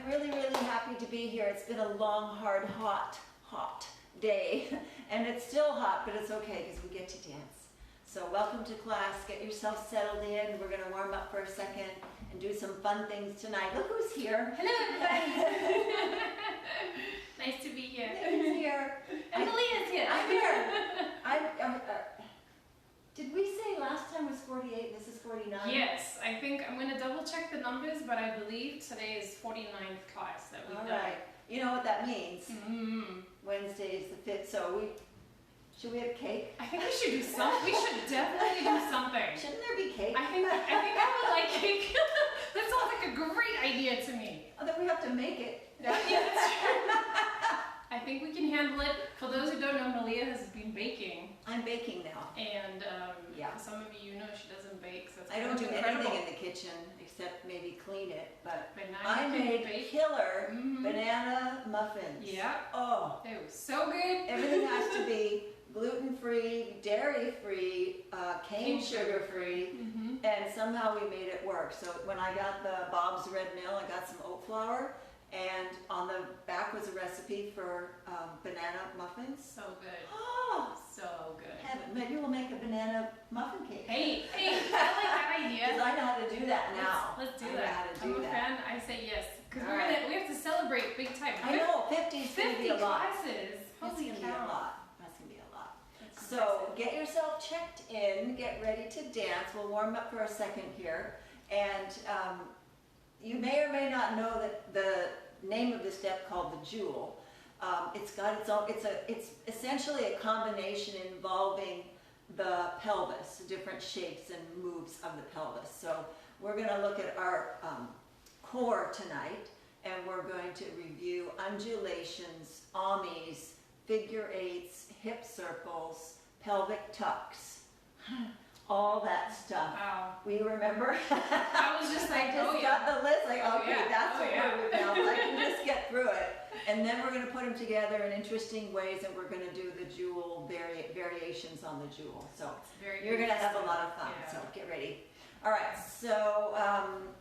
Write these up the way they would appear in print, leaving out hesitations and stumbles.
I'm really, really happy to be here. It's been a long, hard, hot day, and it's still hot, but it's okay because we get to dance. So welcome to class. Get yourself settled in. We're going to warm up for a second and do some fun things tonight. Look who's here. Hello, everybody. Nice to be here. Who's here? And Meleah's here. I'm here. Did we say last time was 48? This is 49? Yes, I think I'm going to double check the numbers, but I believe today is 49th class that we've done. All right. You know what that means? Mm-hmm. Wednesday is the 5th, so should we have cake? I think we should do something. We should definitely do something. Shouldn't there be cake? I think I would like cake. That sounds like a great idea to me. Oh, then we have to make it. Yeah, that's true. I think we can handle it. For those who don't know, Meleah has been baking. I'm baking now. And yeah. For some of you know she doesn't bake, so it's I don't do incredible. anything in the kitchen except maybe clean it. But now I made killer banana muffins. Yeah. Oh, they were so good. Everything has to be gluten-free, dairy-free, cane sugar-free, and somehow we made it work. So when I got the Bob's Red Mill, I got some oat flour. And on the back was a recipe for banana muffins. So good. Oh, so good. Maybe we'll make a banana muffin cake. Hey, I like that idea. Because I know how to do that now. Let's do I know that. how to do I'm a that. fan. I say yes. Because Right. we have to celebrate big time. I know, 50 is going to be a lot. classes. That's Holy going to be a cow. lot. That's going to be a lot. That's So impressive. get yourself checked in. Get ready to dance. We'll warm up for a second here. And you may or may not know that the name of the step called the jewel. It's got its own, it's essentially a combination involving the pelvis, different shapes and moves of the pelvis. So we're going to look at our core tonight, and we're going to review undulations, amis, figure eights, hip circles, pelvic tucks, all that stuff. Wow. We remember? I was just like, I just oh got yeah. the list, like, Oh, okay, yeah. that's Oh, what yeah. we're doing now. I can just get through it. And then we're going to put them together in interesting ways, and we're going to do the jewel variations on the jewel. So you're going to have a lot of fun, Yeah. so get ready. All right, so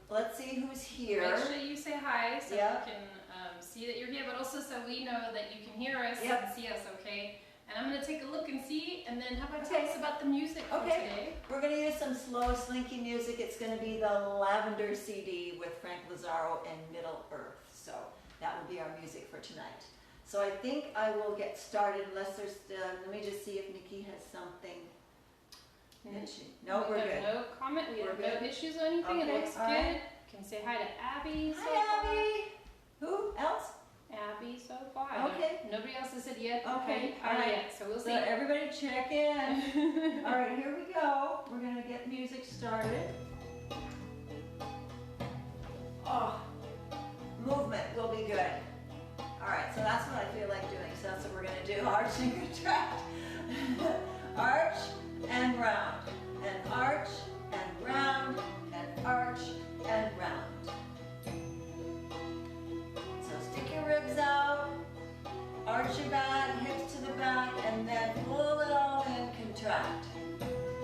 let's see who's here. Make sure you say hi so Yep. we can see that you're here, but also so we know that you can hear us Yep. and see us, okay? And I'm going to take a look and see, and then how about Okay. tell us about the music for today? We're going to use some slow, slinky music. It's going to be the Lavender CD with Frank Lazaro and Middle-Earth. So that will be our music for tonight. So I think I will get started unless there's, let me just see if Nikki has something. No, we're have good. no comment. We We're have good. no issues or anything. Okay, It looks all good. right. You can say hi to Abby. Hi, Abby. Who else? Abby so far. Okay. Nobody else has said yet. Okay, Hi all right. yet. So we'll So see. everybody check in. All right, here we go. We're going to get music started. Oh, movement will be good. All right, so that's what I feel like doing. So that's what we're going to do. Arch and contract. Arch and round. And arch and round. And arch and round. So stick your ribs out. Arch your back, hips to the back, and then pull it all in, contract.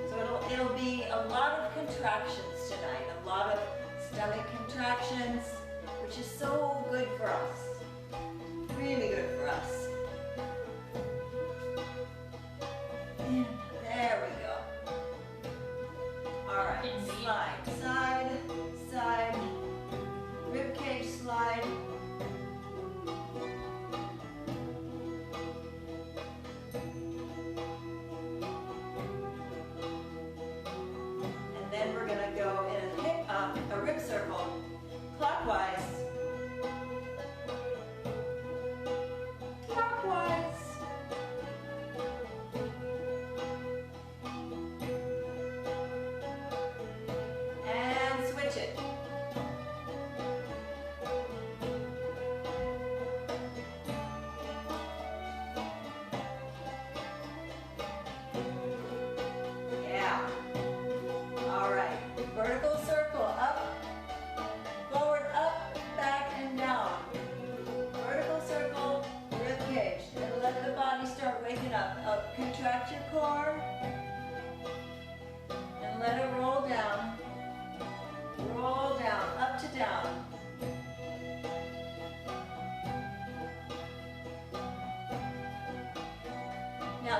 So it'll be a lot of contractions tonight, a lot of stomach contractions, which is so good for us. Really good for us. And there we go. All right, Indeed. slide, side, side, rib cage slide. Then we're going to go in a rib circle, clockwise, clockwise,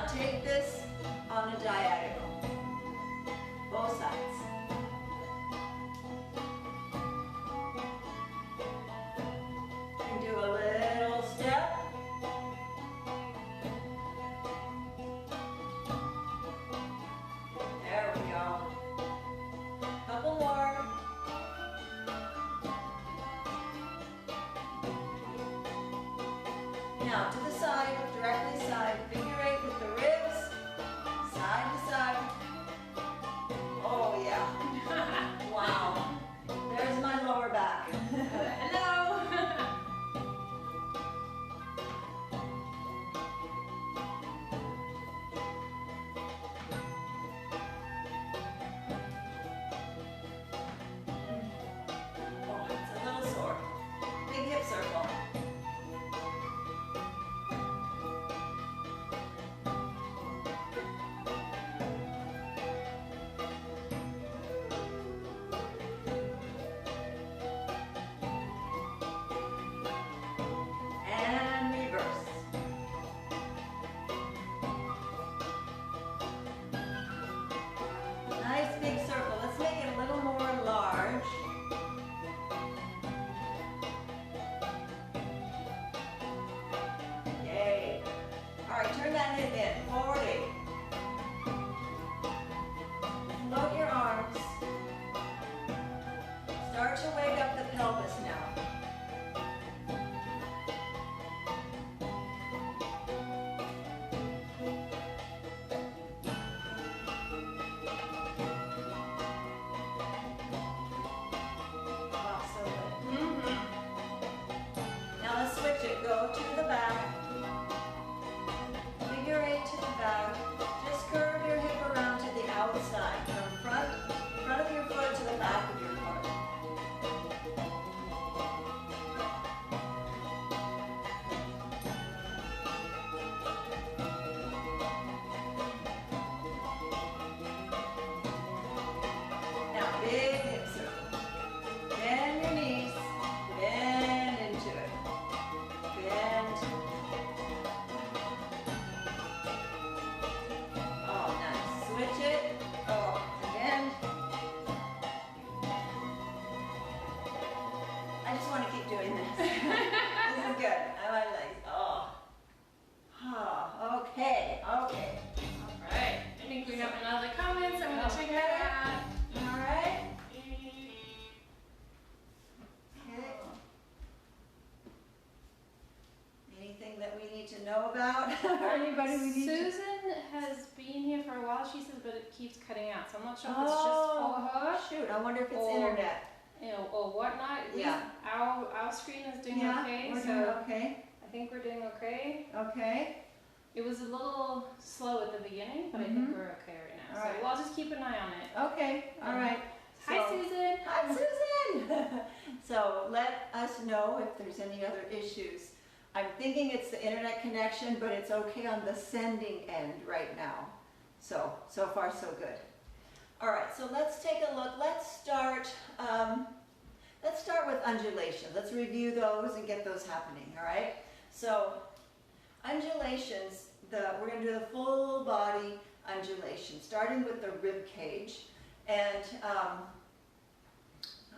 Now take this on a diagonal, both sides. And do a little step. There we go. Couple more. Now to the side, directly side, figure eight with the ribs, side to side. Oh yeah. Wow. There's my lower back. Hello. Oh, it's a little sore. Big hip circle. And reverse. Nice big circle. Let's make it a little more large. Yay. All right, turn that hip in. Forward 8. Float your arms. Start to wake up the pelvis now. Wow, so good. Now let's switch it. Go to the back. Figure 8 to the back. Just curve your hip around to the outside. From front of your foot to the back of your foot. Now big hip circle. Bend your knees. Bend into it. Bend. Oh, nice. Switch it. Oh, bend. I just want to keep doing this. This is good. I like this. Oh. Oh, okay. Okay. All right. I think we have another comments. I'm gonna check that out. All right. Okay. Anything that we need to know about? Or anybody we need to... Susan has been here for a while, she says, but it keeps cutting out. So I'm not sure if it's just for her, Shoot, I wonder if it's Or- internet. or whatnot. Yeah. Our screen is doing Yeah, okay, we're so doing okay. I think we're doing okay. Okay. It was a little slow at the beginning, but I think Mhm. we're okay right now. All So right. we'll just keep an eye on it. Okay. All right. Hi, So- Susan. Hi, Susan! So let us know if there's any other issues. I'm thinking it's the internet connection, but it's okay on the sending end right now. So far so good. All right, so let's take a look. Let's start with undulation. Let's review those and get those happening, all right? So undulations, we're gonna do the full body undulation, starting with the rib cage. And how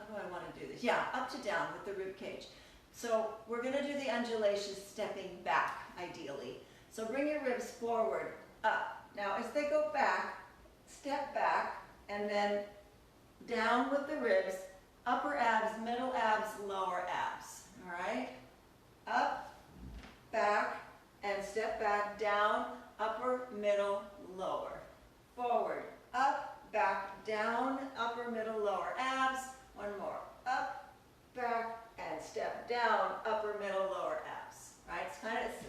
do I want to do this? Yeah, up to down with the rib cage. So we're going to do the undulation stepping back, ideally. So bring your ribs forward, up. Now as they go back, step back, and then down with the ribs, upper abs, middle abs, lower abs. All right? Up, back, and step back, down, upper, middle, lower. Forward, up, back, down, upper, middle, lower abs. One more. Up, back, and step down, upper, middle, lower abs. Right?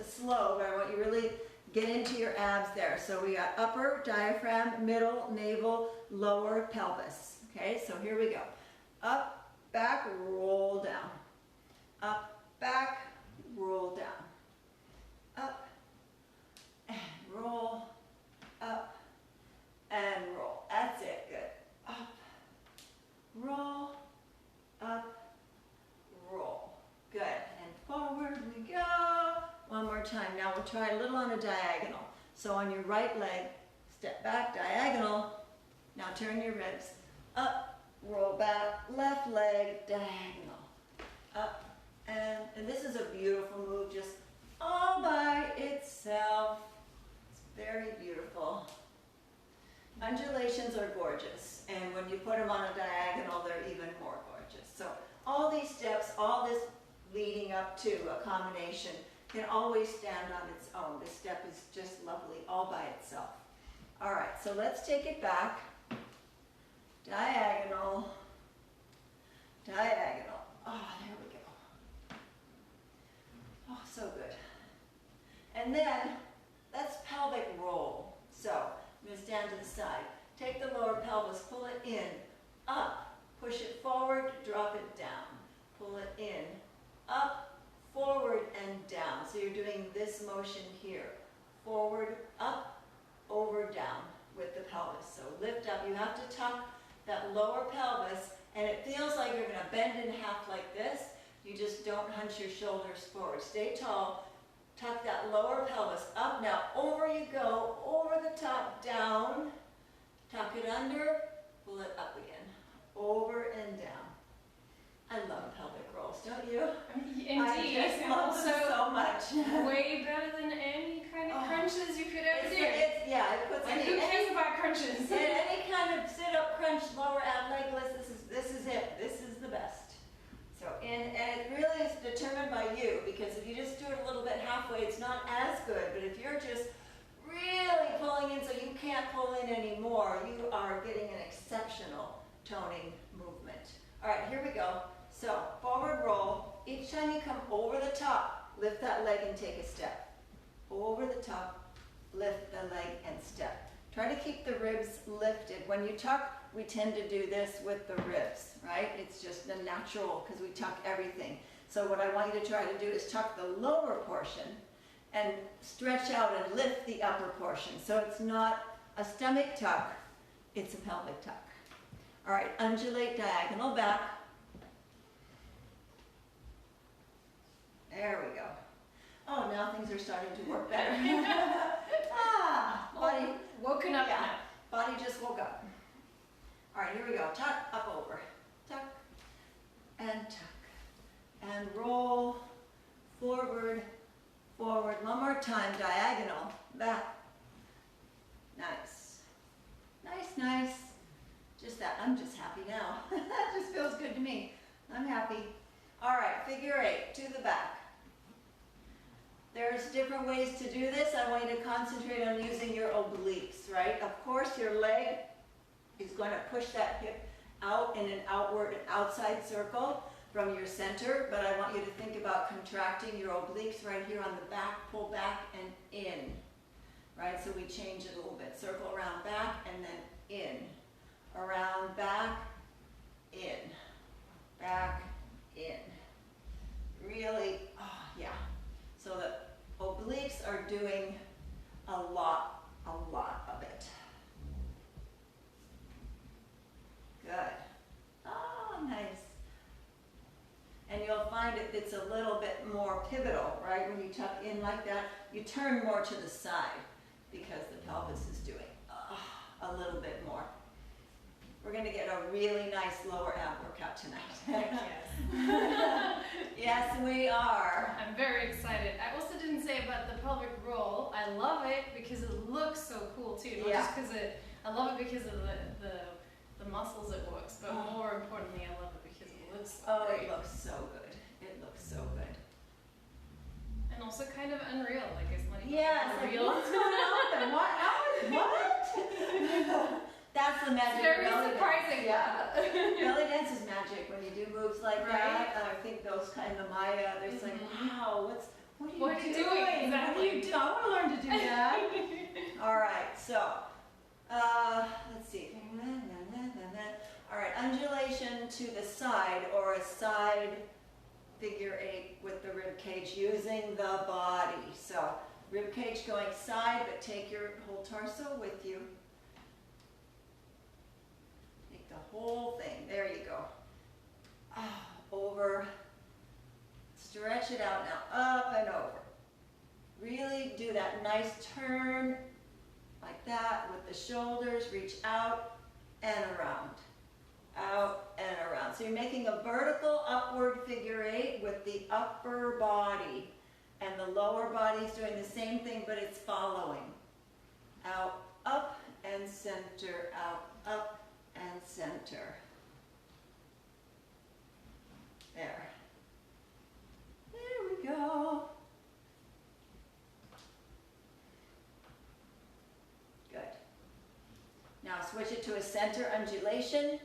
It's slow, but I want you to really get into your abs there. So we got upper diaphragm, middle, navel, lower pelvis. Okay, so here we go. Up, back, roll down. Up, back, roll down. Up, and roll, up, and roll. That's it, good. Up, roll, up, roll. Good, and forward we go. One more time. Now we'll try a little on a diagonal. So on your right leg, step back, diagonal. Now turn your ribs up, roll back, left leg, diagonal. Up, and this is a beautiful move, just all by itself. It's very beautiful. Undulations are gorgeous, and when you put them on a diagonal, they're even more gorgeous. So all these steps, all this leading up to a combination can always stand on its own. This step is just lovely all by itself. All right, so let's take it back. Diagonal, diagonal. Oh, there we go. Oh, so good. And then let's pelvic roll. So I'm going to stand to the side. Take the lower pelvis, pull it in, up, push it forward, drop it down. Pull it in, up, forward, and down. So you're doing this motion here. Forward, up, over, down with the pelvis. So lift up. You have to tuck that lower pelvis, and it feels like you're going to bend in half like this. You just don't hunch your shoulders forward. Stay tall. Tuck that lower pelvis up. Now over you go, over the top, down. Tuck it under, pull it up again. Over and down. I love pelvic rolls, don't you? Indeed. I just love them so much. Way better than any kind of crunches you could ever do. Yeah, it puts Like, who cares about crunches? any kind of sit-up crunch, lower ab legless, this is it. This is the best. So, and it really is determined by you, because if you just do it a little bit halfway, it's not as good. But if you're just really pulling in so you can't pull in anymore, you are getting an exceptional toning movement. All right, here we go. So, forward roll. Each time you come over the top, lift that leg and take a step. Over the top, lift the leg and step. Try to keep the ribs lifted. When you tuck, we tend to do this with the ribs, right? It's just the natural, because we tuck everything. So what I want you to try to do is tuck the lower portion and stretch out and lift the upper portion. So it's not a stomach tuck, it's a pelvic tuck. All right, undulate diagonal back. There we go. Oh, now things are starting to work better. Body woken up now. Body just woke up. All right, here we go. Tuck, up, over. Tuck, and tuck. And roll, forward, forward. One more time, diagonal, back. Nice. Nice, nice. Just that, I'm just happy now. That just feels good to me. I'm happy. All right, figure eight, to the back. There's different ways to do this. I want you to concentrate on using your obliques, right? Of course, your leg is going to push that hip out in an outward and outside circle from your center, but I want you to think about contracting your obliques right here on the back, pull back and in, right? So we change it a little bit. Circle around back and then in. Around back, in. Back, in. Really, oh yeah. So the obliques are doing a lot of it. Good. Oh, nice. And you'll find it's a little bit more pivotal, right? When you tuck in like that, you turn more to the side because the pelvis is doing a little bit more. We're going to get a really nice lower ab workout tonight. Yes. Yes, we are. I'm very excited. I also didn't say about the pelvic roll. I love it because it looks so cool too. Not just because I love it because of the muscles it works, but more importantly, I love it because it looks so great. It looks so good. It looks so good. And also kind of unreal. Like it's not even Like, unreal. what's going on? What? That's the magic. It's very surprising. Yeah. Belly dance is magic when you do moves like that. I think those kind of Maya, there's like, wow, what are you doing? Exactly. What are you doing? I want to learn to do that. All right, so let's see. All right, undulation to the side or a side figure eight with the rib cage using the body. So rib cage going side, but take your whole torso with you. Take the whole thing. There you go. Over. Stretch it out now. Up and over. Really do that nice turn out and around. Out and around. So you're making a vertical upward figure eight with the upper body. And the lower body is doing the same thing, but it's following. Out, up, and center. Out, up, and center. There. There we go. Good. Now switch it to a center undulation.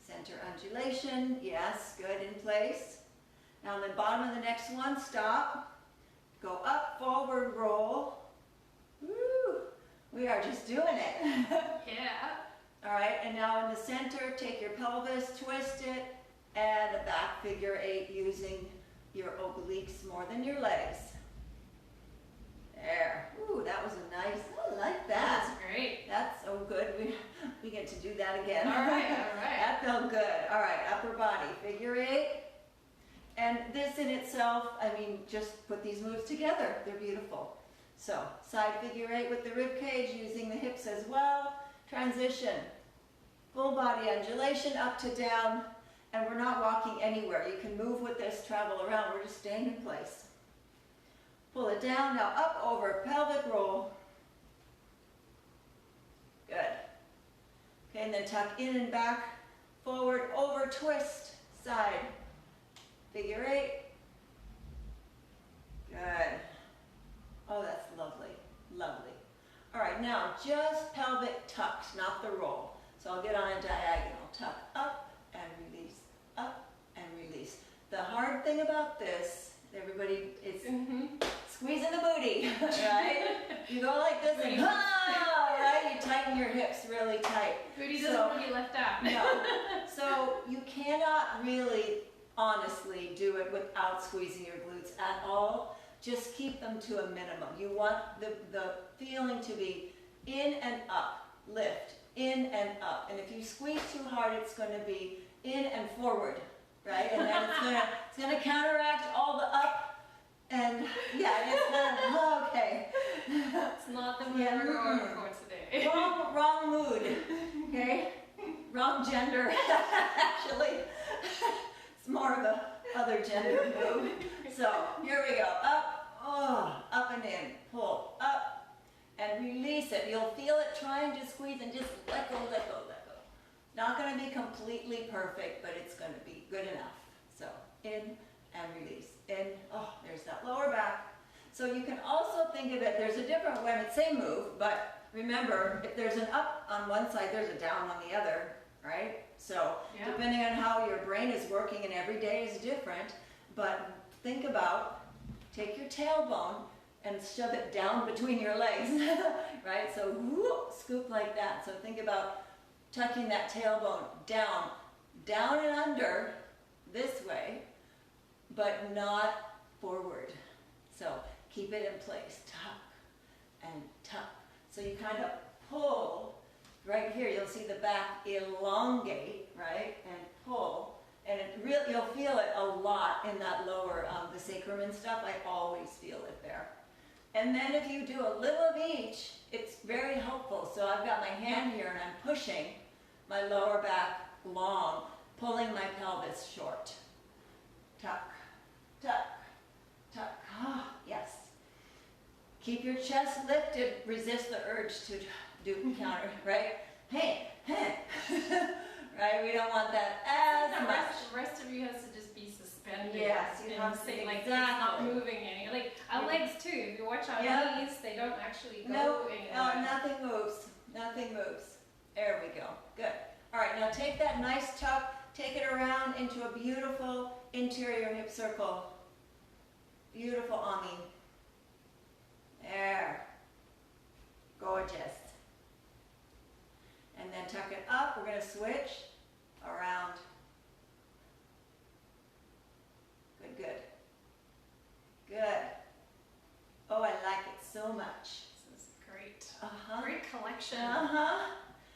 Center undulation. Yes, good, in place. Now on the bottom of the next one, stop. Go up, forward, roll. Woo! We are just doing it. Yeah. All right, and now in the center, take your pelvis, twist it, and a back figure eight using your obliques more than your legs. There. Ooh, that was a nice, I like that. That's great. That's so good. We get to do that again. All right, all right. That felt good. All right, upper body, figure eight. And this in itself, I mean, just put these moves together. They're beautiful. So, side figure eight with the rib cage, using the hips as well. Transition. Full body undulation, up to down. And we're not walking anywhere. You can move with this, travel around. We're just staying in place. Pull it down. Now up, over, pelvic roll. Good. Okay, and then tuck in and back, forward, over, twist, side. Figure eight. Good. Oh, that's lovely. Lovely. All right, now just pelvic tucks, not the roll. So I'll get on a diagonal. Tuck up and release, up and release. The hard thing about this, everybody, it's squeezing the booty, right? You go like this and right? You tighten your hips really tight. Booty doesn't want to be left out. No. So you cannot really honestly do it without squeezing your glutes at all. Just keep them to a minimum. You want the feeling to be in and up, lift, in and up. And if you squeeze too hard, it's going to be in and forward, right? And then it's gonna counteract all the up and yeah, it's gonna, okay. It's not the mood we're going for today. Wrong mood, okay? Wrong gender, actually. It's more of a other gender move. So here we go. Up, up and in. Pull, up, and release it. You'll feel it trying to squeeze and just let go, let go, let go. Not going to be completely perfect, but it's going to be good enough. So in and release. In, there's that lower back. So you can also think of it, there's a different way, it's same move, but remember, if there's an up on one side, there's a down on the other, right? So depending on how your brain is working, and every day is different, but think about, take your tailbone and shove it down between your legs, right? So whoop, scoop like that. So think about tucking that tailbone down, down and under this way, but not forward. So keep it in place, tuck and tuck. So you kind of pull. Right here, you'll see the back elongate, right, and pull, and you'll feel it a lot in that lower, the sacrum and stuff. I always feel it there. And then if you do a little of each, it's very helpful. So I've got my hand here and I'm pushing my lower back long, pulling my pelvis short. Tuck, tuck, tuck. Yes. Keep your chest lifted. Resist the urge to do counter, right? Hey, hey. Right? We don't want that as much. The rest of you has to just be suspended. Yes, you have to say, like, exactly. it's not moving any. Like our legs too. If you watch our knees, they don't actually go anywhere. No, nothing moves. Nothing moves. There we go. Good. All right, now take that nice tuck, take it around into a beautiful interior hip circle. Beautiful, Ami. There. Gorgeous. And then tuck it up. We're going to switch around. Good, good. Good. Oh, I like it so much. This is great. Great collection. I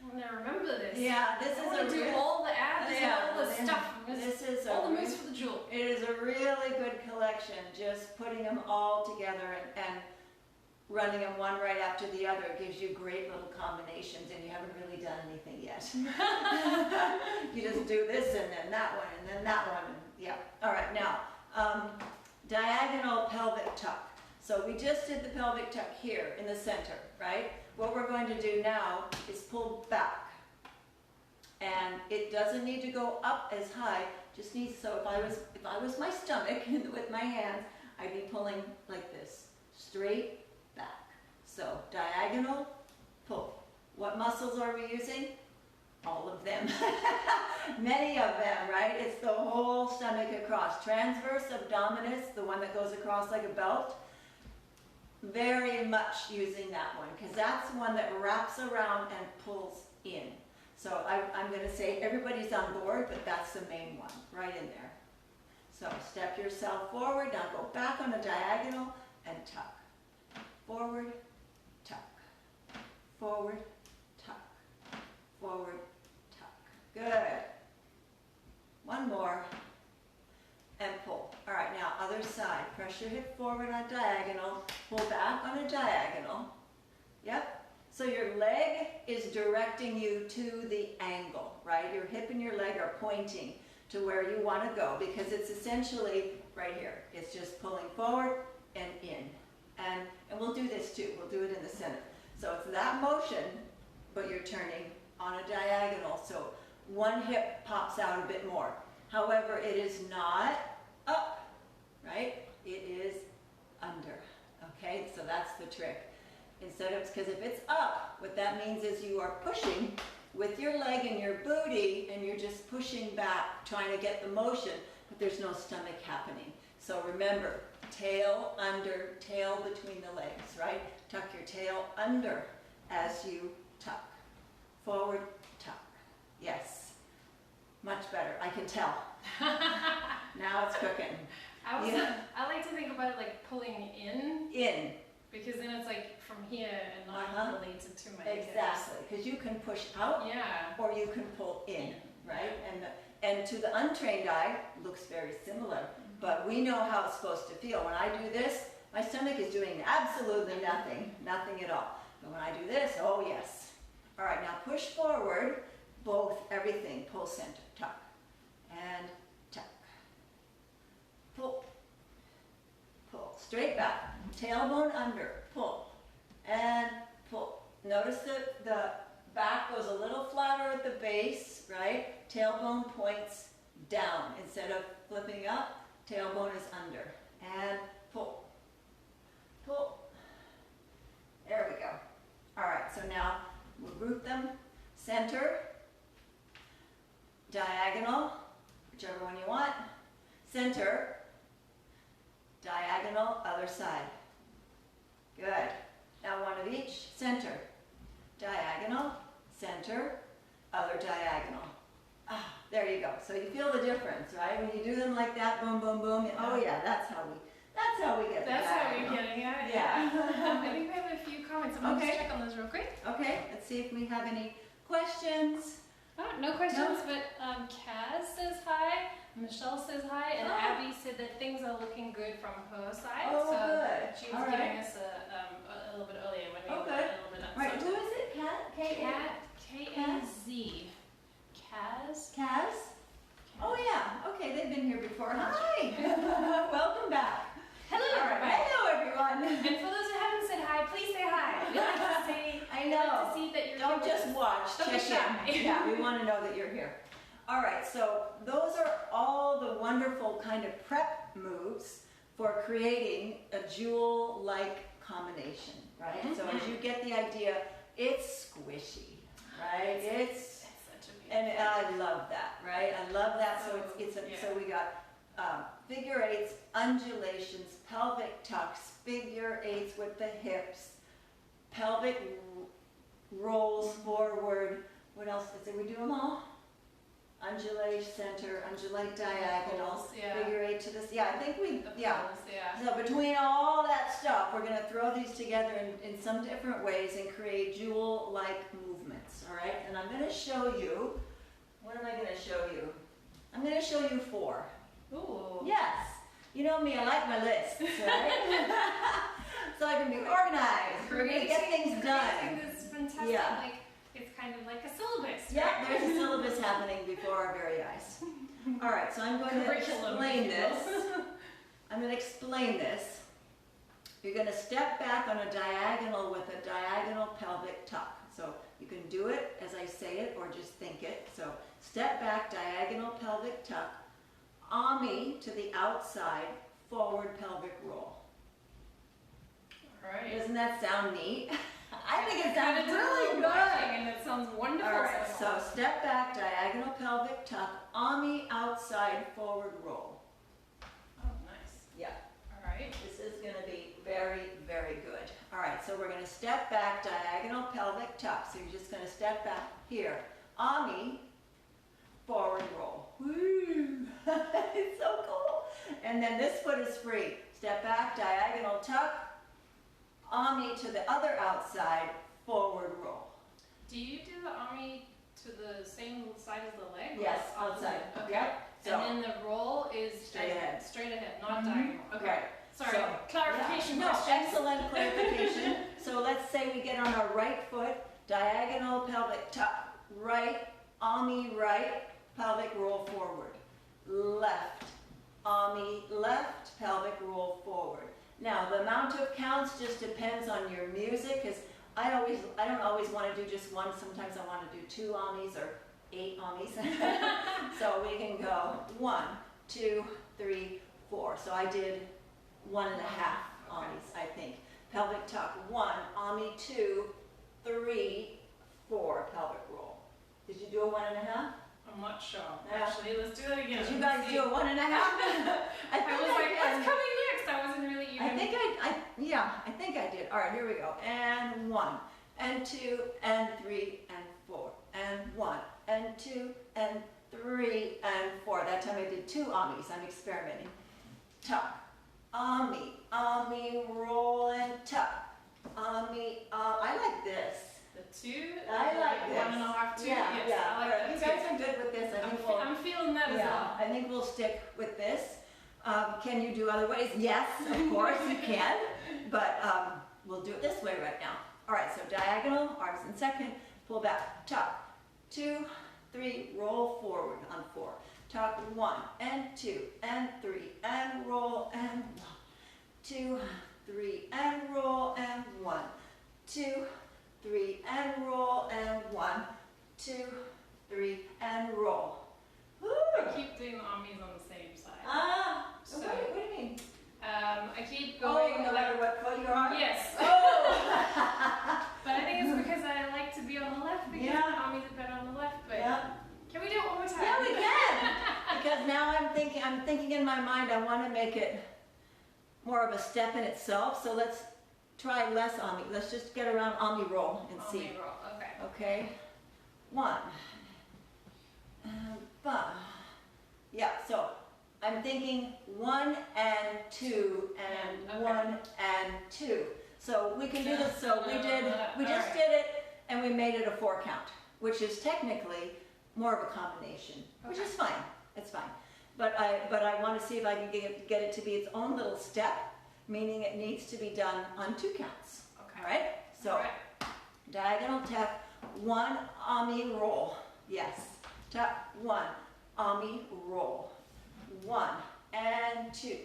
want to remember this. Yeah, this I is do all the abs and all the stuff. This is all the moves for the jewel. It is a really good collection. Just putting them all together and running them one right after the other. It gives you great little combinations, and you haven't really done anything yet. You just do this and then that one and then that one. And, yeah. All right, now, diagonal pelvic tuck. So we just did the pelvic tuck here in the center, right? What we're going to do now is pull back. And it doesn't need to go up as high, just needs, so if I was my stomach with my hands, I'd be pulling like this, straight back. So diagonal, pull. What muscles are we using? All of them. Many of them, right? It's the whole stomach across. Transverse abdominis, the one that goes across like a belt, very much using that one, because that's the one that wraps around and pulls in. So I'm going to say everybody's on board, but that's the main one, right in there. So step yourself forward, now go back on a diagonal and tuck. Forward, tuck. Forward, tuck. Forward, tuck. Good. One more. And pull. All right, now other side. Press your hip forward on diagonal. Pull back on a diagonal. Yep. So your leg is directing you to the angle, right? Your hip and your leg are pointing to where you want to go, because it's essentially right here. It's just pulling forward and in. And we'll do this too. We'll do it in the center. So it's that motion, but you're turning on a diagonal. So one hip pops out a bit more. However, it is not up, right? It is under, okay? So that's the trick. Instead of, because if it's up, what that means is you are pushing with your leg and your booty, and you're just pushing back, trying to get the motion, but there's no stomach happening. So remember, tail under, tail between the legs, right? Tuck your tail under as you tuck. Forward, tuck. Yes. Much better. I can tell. Now it's cooking. I like to think about it like pulling in. In. Because then it's like from here and not related to my hips. Exactly, because you can push out, or you can pull in, right? And to the untrained eye, looks very similar, but we know how it's supposed to feel. When I do this, my stomach is doing absolutely nothing, nothing at all. But when I do this, oh yes. All right, now push forward, both, everything, pull center, tuck, and tuck, pull, pull, straight back. Tailbone under, pull, and pull. Notice that the back goes a little flatter at the base, right? Tailbone points down. Instead of flipping up, tailbone is under. And pull, pull. There we go. All right, so now we'll group them. Center, diagonal, whichever one you want. Center, diagonal, other side. Good. Now one of each. Center, diagonal, center, other diagonal. Ah, there you go. So you feel the difference, right? When you do them like that, boom, boom, boom. Oh yeah, that's how we get the diagonal. That's how we're getting it. Yeah. I think we have a few comments. I'm going to check on those real quick. Okay. Let's see if we have any questions. Oh, no questions, but Kaz says hi. Michelle says hi, and Abby said that things are looking good from her side. Oh, so good. She was giving us a little bit earlier when we were a little bit up. Right, who is it? K-A-Z. Kaz? Kaz? Oh yeah, okay, they've been here before. Hi! Welcome back. Hello, everybody. Hello, everyone. And for those who haven't said hi, please say hi. We like to see, I know. We like to see that you're Don't just watch, check in. Yeah, we want to know that you're here. All right, so those are all the wonderful kind of prep moves for creating a jewel-like combination, right? So as you get the idea, it's squishy, right? It's such a and I love that, right? I love that. So so we got figure eights, undulations, pelvic tucks, figure eights with the hips, pelvic rolls forward. What else is it? We do them all? Undulate center, undulate diagonal, figure eight to this. Yeah, I think So between all that stuff, we're going to throw these together in some different ways and create jewel-like movements, all right? And I'm going to show you, what am I going to show you? I'm going to show you 4. Ooh. Yes. You know me, I like my lists, right? so I can be organized. We're going to get things done. Creating this fantastic, Yeah. like, it's kind of like a syllabus. Yeah, there's a syllabus happening before our very eyes. All right, so I'm going to explain this. I'm going to explain this. You're going to step back on a diagonal with a diagonal pelvic tuck. So you can do it as I say it or just think it. So step back, diagonal pelvic tuck, ami to the outside, forward pelvic roll. All right. Doesn't that sound neat? I think it Kind sounds of really good. and it sounds wonderful. All right, so step back, diagonal pelvic tuck, ami outside, forward roll. Oh, nice. Yeah. All right. This is going to be very, very good. All right, so we're going to step back, diagonal pelvic tuck. So you're just going to step back here. Ami, forward roll. Woo! It's so cool. And then this foot is free. Step back, diagonal tuck. Ami to the other outside, forward roll. Do you do the ami to the same side as the leg? Yes, Or outside. Okay. Yep. So, And then the roll is Straight ahead. Straight ahead, not diagonal. Okay. right. Sorry. So, Clarification No, questions. excellent clarification. So let's say we get on our right foot, diagonal pelvic tuck, right, ami right, pelvic roll forward. Left, ami left, pelvic roll forward. Now the amount of counts just depends on your music, because I don't always want to do just one. Sometimes I want to do 2 amis or 8 amis. So we can go 1, 2, 3, 4. So I did 1.5 amis, I think. Pelvic tuck, 1, ami 2, 3, 4, pelvic roll. Did you do a 1.5? I'm not sure. Yeah. Actually, let's do that again. Did you guys do a 1.5? I I was like, what's coming next? I wasn't really even. I think I did. All right, here we go. And 1, and 2, and 3, and 4, and 1, and 2, and 3, and 4. That time I did 2 amis. I'm experimenting. Tuck, ami, ami, roll, and tuck. Ami, I like this. The 2. I like this. 1.5, 2. Yeah, Yes, yeah. I like that You too. guys are good with this. I think we'll. I'm feeling that as Yeah, well. I think we'll stick with this. Can you do other ways? Yes, of course you can, but we'll do it this way right now. All right, so diagonal, arms in second, pull back, tuck, 2, 3, roll forward on 4. Tuck 1, and 2, and 3, and roll, and 1, 2, 3, and roll, and 1, 2, 3, and roll, and 1, 2, 3, and roll. Woo! I keep doing amis on the same side. So what do you mean? I keep going. No matter what foot you're on? Yes. Oh! But I think it's because I like to be on the left because Yeah. amis are better on the left. But Yeah. can we do it one more time? Yeah, we can. Because now I'm thinking in my mind, I want to make it more of a step in itself. So let's try less ami. Let's just get around ami roll and see. Ami roll. Okay. Okay. 1. Yeah, so I'm thinking 1 and 2 and Okay. 1 and 2. So we can do this. So we just Alright. did it and we made it a 4 count, which is technically more of a combination, which is fine. It's fine. But I want to see if I can get it to be its own little step, meaning it needs to be done on 2 counts. Okay. All right? So All right. diagonal tuck, 1 ami roll. Yes. Tuck 1 ami roll. 1 and 2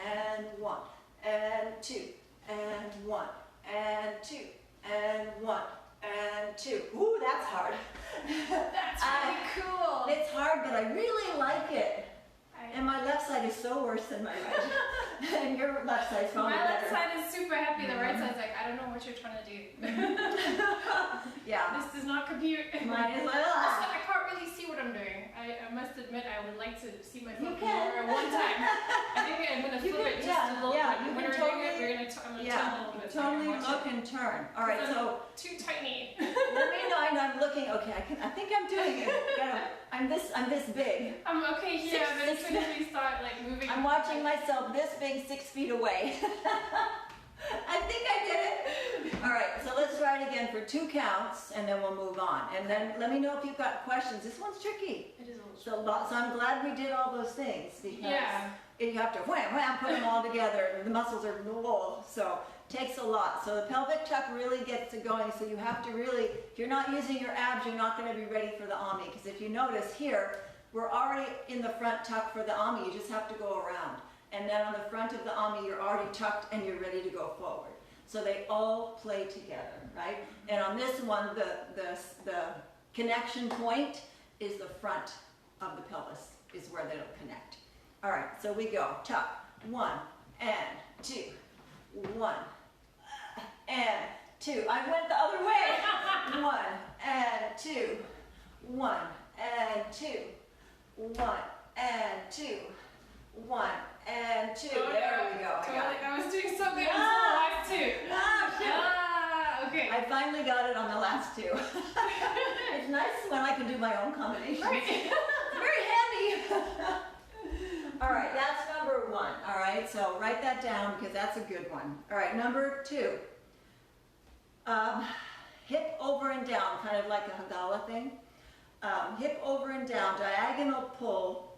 and 1 and 2 and 1 and 2 and 1 and 2. Ooh, that's hard. That's really cool. It's hard, but I really like it. And my left side is so worse than my right. And your left side's probably My left better. side is super happy. The right side's like, I don't know what you're trying to do. Yeah. This does not compute. Mine is like, Also, I can't really see what I'm doing. I must admit, I would like to see my You foot can. more one time. I think I'm gonna You flip can- it just yeah, a little yeah, bit. you When can we're totally- doing it, we're gonna I'm gonna turn a yeah, little bit. totally Watch look it. and turn. All right, so Too tiny. let me know. I'm looking. Okay, I think I'm doing it. I'm this big. I'm okay here, Six- but as soon as we start like moving, I'm watching myself this big, 6 feet away. I think I did it. All right, so let's try it again for 2 counts, and then we'll move on. And then let me know if you've got questions. This one's tricky. It is a little. So I'm glad we did all those things because Yeah. you have to wham, wham, put them all together, and the muscles are whoa. So takes a lot. So the pelvic tuck really gets it going, so you have to really, if you're not using your abs, you're not going to be ready for the AMI, because if you notice here, we're already in the front tuck for the AMI, you just have to go around. And then on the front of the AMI, you're already tucked and you're ready to go forward. So they all play together, right? And on this one, the connection point is the front of the pelvis, is where they'll connect. All right, so we go, tuck, 1 and 2, 1 and 2. I went the other way. 1 and 2, 1 and 2, 1 and 2, 1 and 2. Oh, there we go. I was doing something until the last 2. Okay. I finally got it on the last 2. It's nice when I can do my own combinations. Right. Very handy. All right, that's number 1. All right, so write that down because that's a good one. All right, number 2. Hip over and down, kind of like a Hagala thing. Hip over and down, diagonal pull.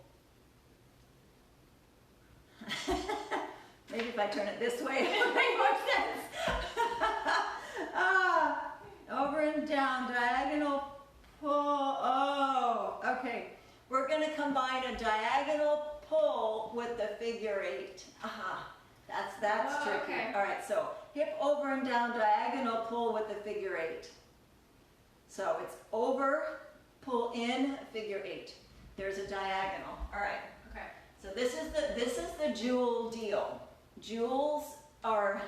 Maybe if I turn it this way, it will make more sense. Over and down, diagonal pull. Oh, okay. We're going to combine a diagonal pull with the figure 8. That's tricky. Okay. All right, so hip over and down, diagonal pull with the figure 8. So it's over, pull in, figure 8. There's a diagonal. All right. Okay. So this is the jewel deal. Jewels are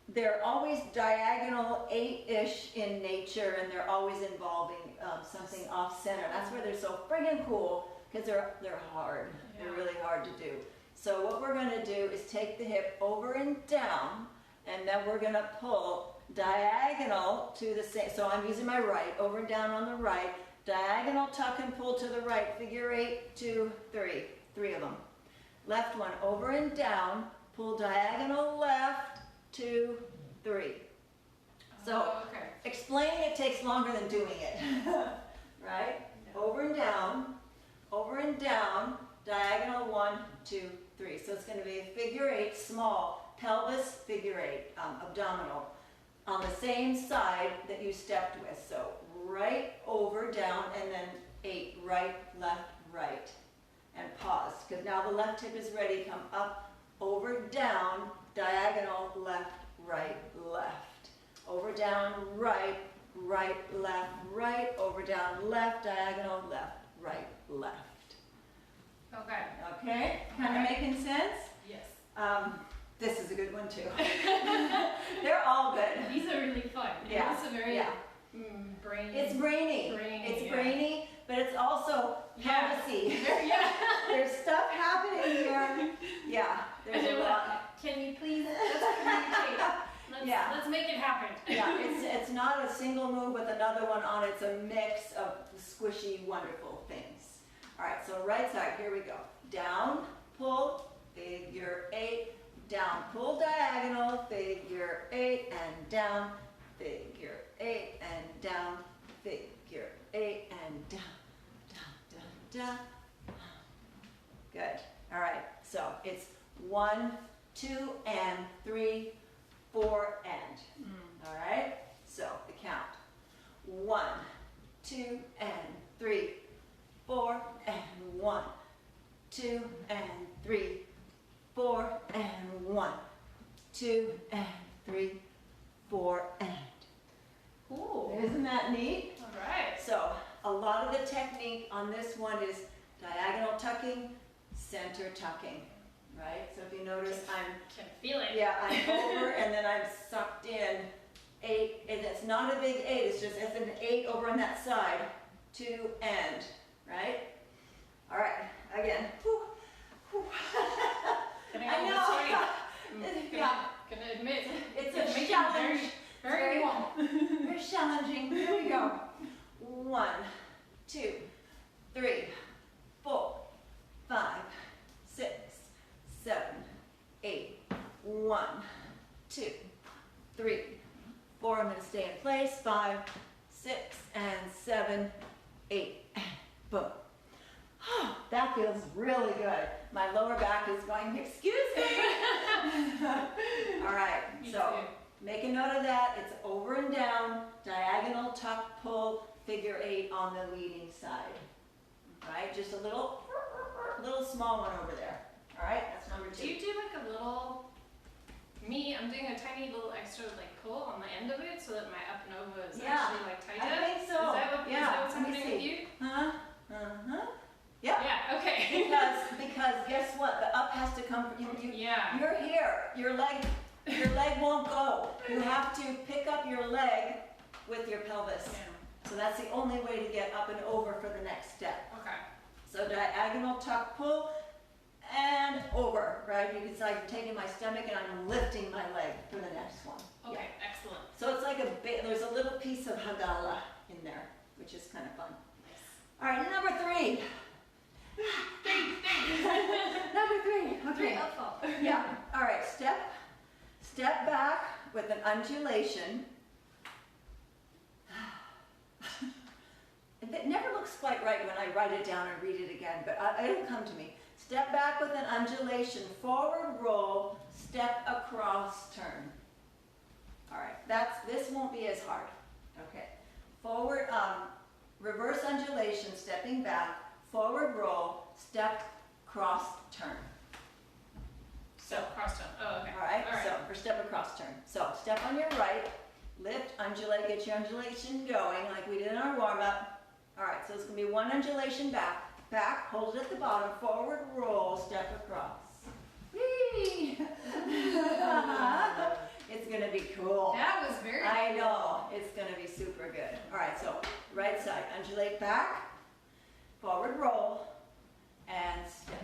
they're always diagonal 8-ish in nature, and they're always involving something off center. That's why they're so friggin' cool, because they're hard. Yeah. They're really hard to do. So what we're going to do is take the hip over and down, and then we're going to pull diagonal to the same. So I'm using my right, over and down on the right, diagonal tuck and pull to the right, figure 8, 2, 3. 3 of them. Left one, over and down, pull diagonal left, 2, 3. So explaining it takes longer than doing it, right? Yeah. Over and down, diagonal 1, 2, 3. So it's going to be a figure 8, small, pelvis, figure 8, abdominal, on the same side that you stepped with. So right, over, down, and then 8, right, left, right. And pause, because now the left hip is ready. Come up, over, down, diagonal, left, right, left. Over, down, right, right, left, right. Over, down, left, diagonal, left, right, left. Okay. Okay? Kind of making sense? Yes. This is a good one too. They're all good. These are really fun. Yeah. It's also very brainy. It's brainy. It's brainy, but it's also pelvisy. Yeah. There's stuff happening here. Yeah, there's a lot. Can you please communicate? Let's make it happen. Yeah, it's not a single move with another one on it. It's a mix of squishy, wonderful things. All right, so right side, here we go. Down, pull, figure 8, down, pull diagonal, figure 8, and down, figure 8, and down, figure 8, and down, down, down, down. Good. All right, so it's 1, 2, and 3, 4, and. All right, so the count. 1, 2, and 3, 4, and 1, 2, and 3, 4, and 1, 2, and 3, 4, and. Cool. Isn't that neat? All right. So a lot of the technique on this one is diagonal tucking, center tucking, right? So if you notice, Can feel it. I'm over and then I'm sucked in 8, and it's not a big 8, it's just it's an 8 over on that side, 2, and, right? All right, again. Whew. Whew. I know. Gonna admit, It's a challenge. very warm. Very challenging. Here we go. 1, 2, 3, 4, 5, 6, 7, 8. 1, 2, 3, 4. I'm going to stay in place. 5, 6, and 7, 8. Boom. That feels really good. My lower back is going, excuse me. All right, Me so too. make a note of that. It's over and down, diagonal tuck pull, figure 8 on the leading side. All right, just a little small one over there. All right, that's number 2. Do you do like a little, I'm doing a tiny little extra like pull on the end of it so that my up and over is actually like tighter? I think so. Is that what's happening with you? Huh? Uh-huh. Yep. Yeah, okay. because guess what? The up has to come from you. Yeah. You're here. Your leg won't go. You have to pick up your leg with your pelvis. Yeah. So that's the only way to get up and over for the next step. Okay. So diagonal tuck pull and over, right? You can see I'm taking my stomach and I'm lifting my leg for the next one. Okay, Yeah. excellent. So it's like there's a little piece of hadala in there, which is kind of fun. Nice. All right, number 3. Number 3. Okay. Helpful. Yeah. All right. Step back with an undulation. It never looks quite right when I write it down and read it again, but it'll come to me. Step back with an undulation, forward roll, step across, turn. All right. This won't be as hard. Okay. Forward, reverse undulation, stepping back, forward roll, step, cross, turn. So cross turn. Oh, okay. All right, so for step across turn. So step on your right, lift, undulate, get your undulation going like we did in our warm-up. All right, so it's going to be one undulation back, hold it at the bottom, forward roll, step across. Whee! It's going to be cool. That was very I know, it's going to be super good. All right, so right side, undulate back, forward roll, and step.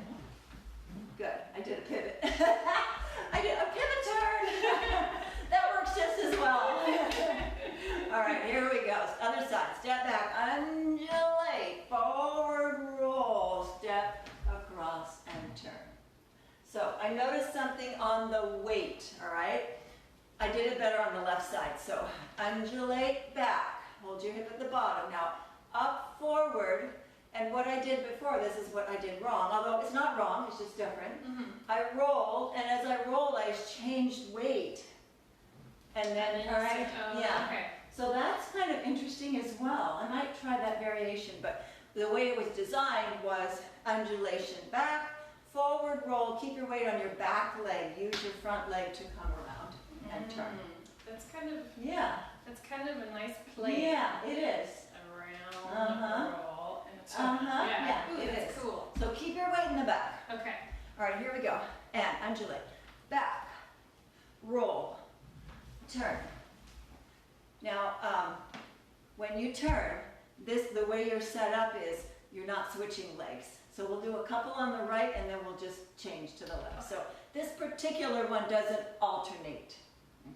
Good, I did a pivot. I did a pivot turn. That works just as well. All right, here we go. Other side, step back, undulate, forward roll, step across and turn. So I noticed something on the weight, all right? I did it better on the left side. So undulate back, hold your hip at the bottom. Now up, forward. And what I did before, this is what I did wrong, although it's not wrong, it's just different. I rolled, and as I rolled, I changed weight. And then, all right, yeah. Okay. So that's kind of interesting as well. I might try that variation, but the way it was designed was undulation back, forward roll, keep your weight on your back leg, use your front leg to come around and turn. That's kind of, Yeah. that's kind of a nice play. Yeah, it is. Around, roll. Yeah, Ooh, it that's is. cool. So keep your weight in the back. Okay. All right, here we go. And undulate. Back. Roll. Turn. Now, when you turn, the way you're set up is you're not switching legs. So we'll do a couple on the right and then we'll just change to the left. So this particular one doesn't alternate.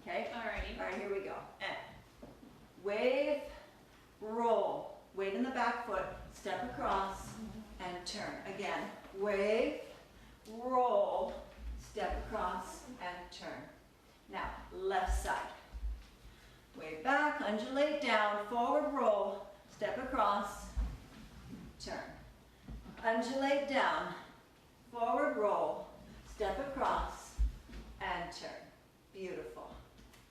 Okay? Alrighty. All right, here we go. And wave, roll. Weight in the back foot, step across, and turn. Again, wave, roll, step across, and turn. Now, left side. Wave back, undulate down, forward roll, step across, turn. Undulate down, forward roll, step across, and turn. Beautiful.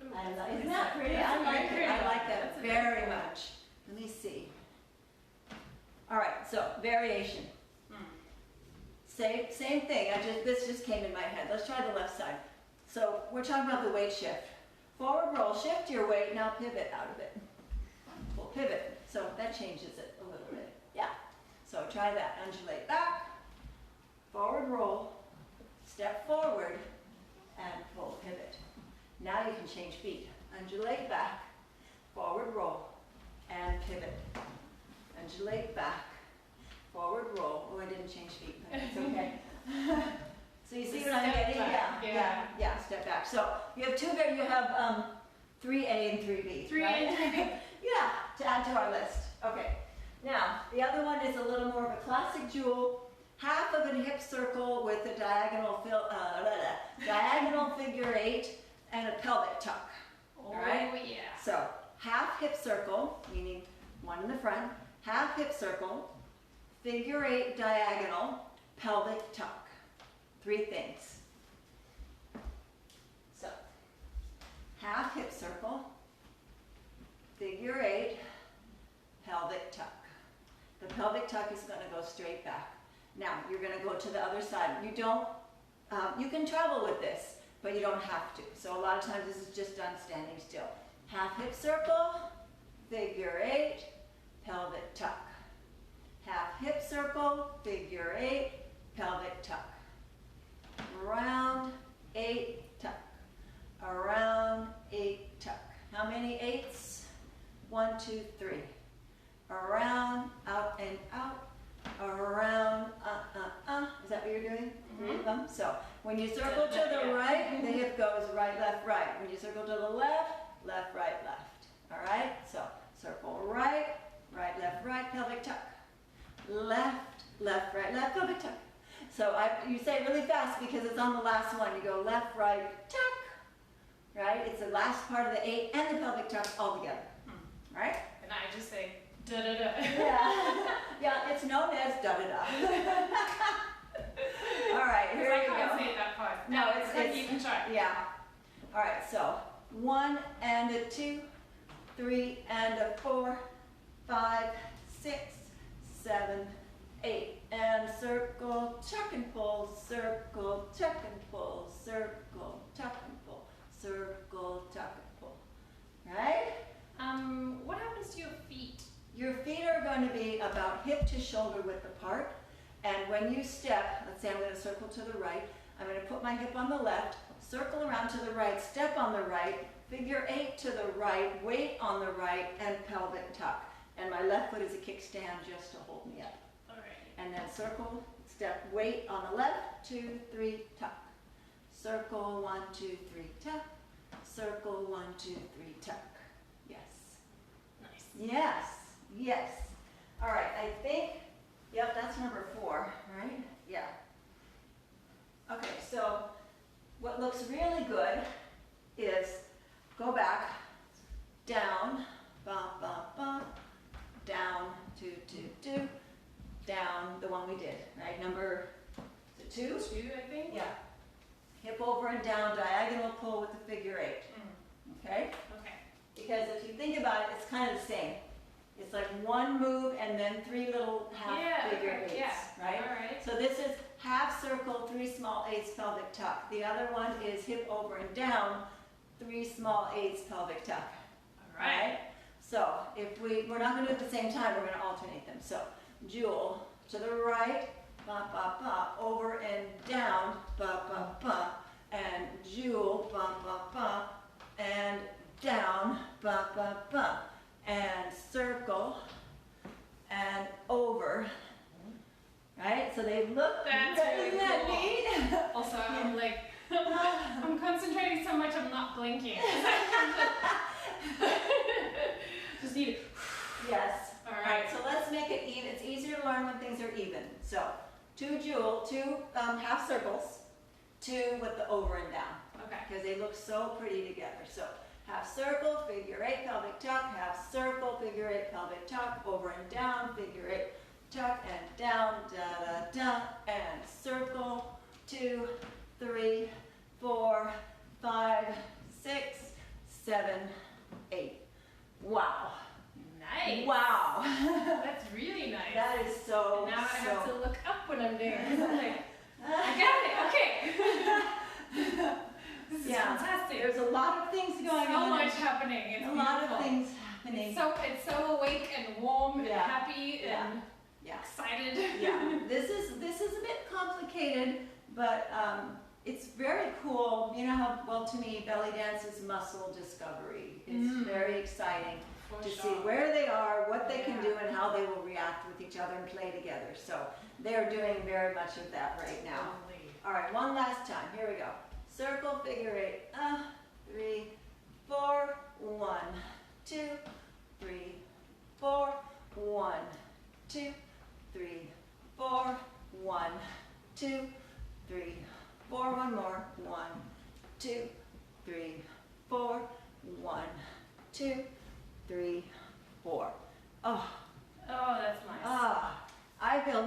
Ooh, Isn't that pretty? I like it. I like that That's very much. Let me see. All right, so variation. Same thing. This just came in my head. Let's try the left side. So we're talking about the weight shift. Forward roll, shift your weight, now pivot out of it. We'll pivot. So that changes it a little bit. Yeah. So try that. Undulate back, forward roll, step forward, and pull pivot. Now you can change feet. Undulate back, forward roll, and pivot. Undulate back, forward roll. Oh, I didn't change feet, but it's okay. So you see what I'm getting? Yeah, step back. So you have you have 3A and 3B. 3A right? and 3B. Yeah, to add to our list. Okay. Now, the other one is a little more of a classic jewel. Half of a hip circle with a diagonal figure 8 and a pelvic tuck. Oh, right? yeah. So half hip circle, meaning one in the front, half hip circle, figure 8 diagonal, pelvic tuck. 3 things. So, half hip circle, figure 8, pelvic tuck. The pelvic tuck is going to go straight back. Now, you're going to go to the other side. You don't, you can travel with this, but you don't have to. So a lot of times this is just done standing still. Half hip circle, figure 8, pelvic tuck. Half hip circle, figure 8, pelvic tuck. Around 8, tuck. Around 8, tuck. How many 8s? 1, 2, 3. Around, out and out. Around, Is that what you're doing? Mm-hmm. So when you circle to the right, the hip goes right, left, right. When you circle to the left, left, right, left. All right? So circle right, right, left, right, pelvic tuck. Left, left, right, left, pelvic tuck. So you say it really fast because it's on the last one. You go left, right, tuck. Right? It's the last part of the 8 and the pelvic tuck all together. Right? And I just say da-da-da. Yeah. Yeah, it's known as da-da-da. All right, here we go. I can't say it that fast. No, it's like you can try. Yeah. All right, so 1 and a 2, 3 and a 4, 5, 6, 7, 8. And circle, tuck and pull, circle, tuck and pull, circle, tuck and pull, circle, tuck and pull. Right? What happens to your feet? Your feet are going to be about hip to shoulder width apart. And when you step, let's say I'm going to circle to the right, I'm going to put my hip on the left, circle around to the right, step on the right, figure 8 to the right, weight on the right, and pelvic tuck. And my left foot is a kickstand just to hold me up. All right. And then circle, step, weight on the left, 2, 3, tuck. Circle, 1, 2, 3, tuck. Circle, 1, 2, 3, tuck. Yes. Nice. Yes. Yes. All right, I think, yep, that's number 4, right? Yeah. Okay, so what looks really good is go back, down, bump, bump, bump, down, 2, 2, 2, down, the one we did, right? Number, is it 2? 2, I think. Yeah. Hip over and down, diagonal pull with the figure 8. Okay? Okay. Because if you think about it, it's kind of the same. It's like one move and then 3 little half figure 8s, right? All right. So this is half circle, 3 small 8s, pelvic tuck. The other one is hip over and down, 3 small 8s, pelvic tuck. All right. So if we're not going to do it at the same time, we're going to alternate them. So jewel to the right, bump, bump, bump, over and down, bump, bump, bump, and jewel, bump, bump, bump, and down, bump, bump, bump, and circle, and over, right? So they look That's really cool. neat. Also, I'm like, I'm concentrating so much I'm not blinking. Just need it. Yes. All right. So let's make it even. It's easier to learn when things are even. So 2 jewel, 2 half circles, 2 with the over and down. Okay. Because they look so pretty together. So half circle, figure 8, pelvic tuck, half circle, figure 8, pelvic tuck, over and down, figure 8, tuck and down, da da da, and circle, 2, 3, 4, 5, 6, 7, 8. Wow. Nice. Wow. That's really nice. That is so, And now I so have to look up when I'm doing it. I'm like, I got it. Okay. This is fantastic. There's a lot of things going So on. much happening. It's a lot beautiful. of things happening. It's so awake and warm and happy and Yeah. excited. Yeah. This is a bit complicated, but it's very cool. You know how, well, to me, belly dance is muscle discovery. It's very exciting to see where they are, what they can do, and how they will react with each other and play together. So they're doing very much of that right now. All right, one last time. Here we go. Circle, figure 8. 3, 4, 1, 2, 3, 4, 1, 2, 3, 4, 1, 2, 3, 4, one more. 1, 2, 3, 4, 1, 2, 3, 4. Oh, Oh, that's nice. I feel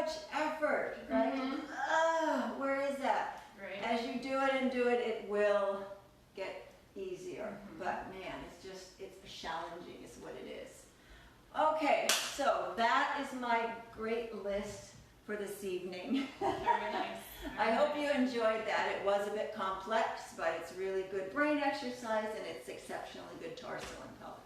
much effort, right? Where is that? Right. As you do it and do it, it will get easier. But man, it's challenging is what it is. Okay, so that is my great list for this evening. Very nice. I hope you enjoyed that. It was a bit complex, but it's really good brain exercise and it's exceptionally good torso and pelvic.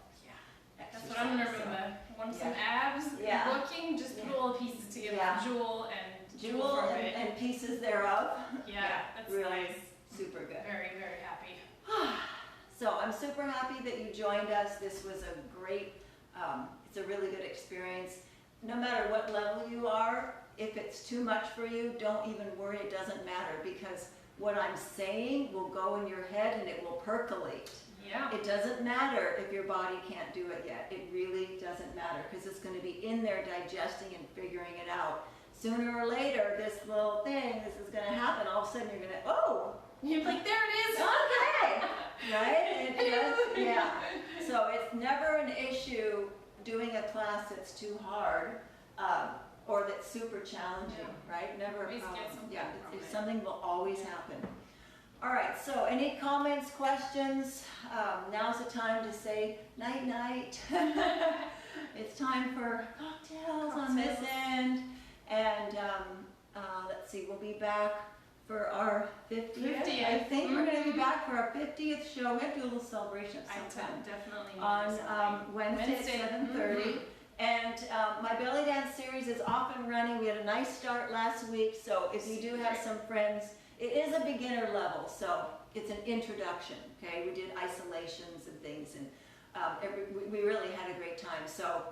That's what I'm gonna remember. Want some abs working? Just put all the pieces together. Jewel and pieces thereof. Yeah, that's really nice. Super good. Very, very happy. So I'm super happy that you joined us. This was a great, it's a really good experience. No matter what level you are, if it's too much for you, don't even worry, it doesn't matter, because what I'm saying will go in your head and it will percolate. Yeah. It doesn't matter if your body can't do it yet. It really doesn't matter, because it's going to be in there digesting and figuring it out. Sooner or later, this little thing, this is going to happen. All of a sudden you're going to, oh! You're like, there it is! Okay! Right? It just, yeah. So it's never an issue doing a class that's too hard, or that's super challenging, right? Never a problem. Something will always happen. All right, so any comments, questions? Now's the time to say night-night. It's time for cocktails on this end. And let's see, we'll be back for our 50th. I think we're going to be back for our 50th show. We have to do a little celebration sometime. Definitely On Wednesday at 7:30. And my belly dance series is off and running. We had a nice start last week, so if you do have some friends, it is a beginner level, so it's an introduction, okay? We did isolations and things, and we really had a great time. So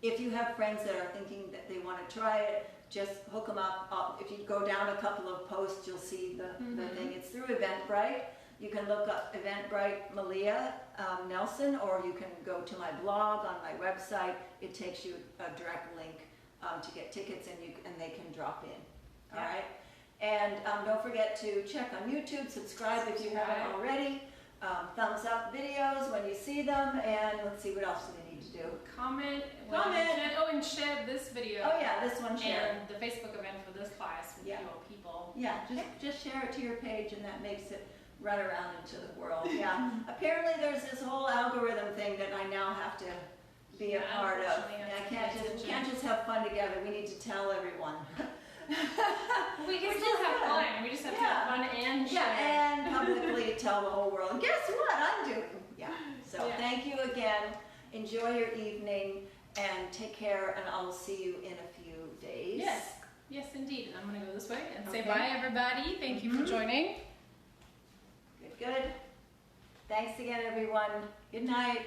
if you have friends that are thinking that they want to try it, just hook them up. If you go down a couple of posts, you'll see the thing. It's through Eventbrite. You can look up Eventbrite Meleah Nelson, or you can go to my blog on my website. It takes you a direct link to get tickets, and they can drop in. All right. And don't forget to check on YouTube, subscribe if you haven't already. Thumbs up videos when you see them, and let's see, what else do we need to do? Comment. And share this video. Oh yeah, this one share. And the Facebook event for this class with your people. Yeah, just share it to your page, and that makes it run around into the world. Yeah. Apparently there's this whole algorithm thing that I now have to be a part of. We can't just have fun together. We need to tell everyone. We can still have fun. We just have to have fun and share. Yeah, and publicly tell the whole world, guess what I'm doing? Yeah. So thank you again. Enjoy your evening and take care, and I'll see you in a few days. Yes, indeed. I'm going to go this way and say bye, everybody. Thank you for joining. Good. Thanks again, everyone. Good night.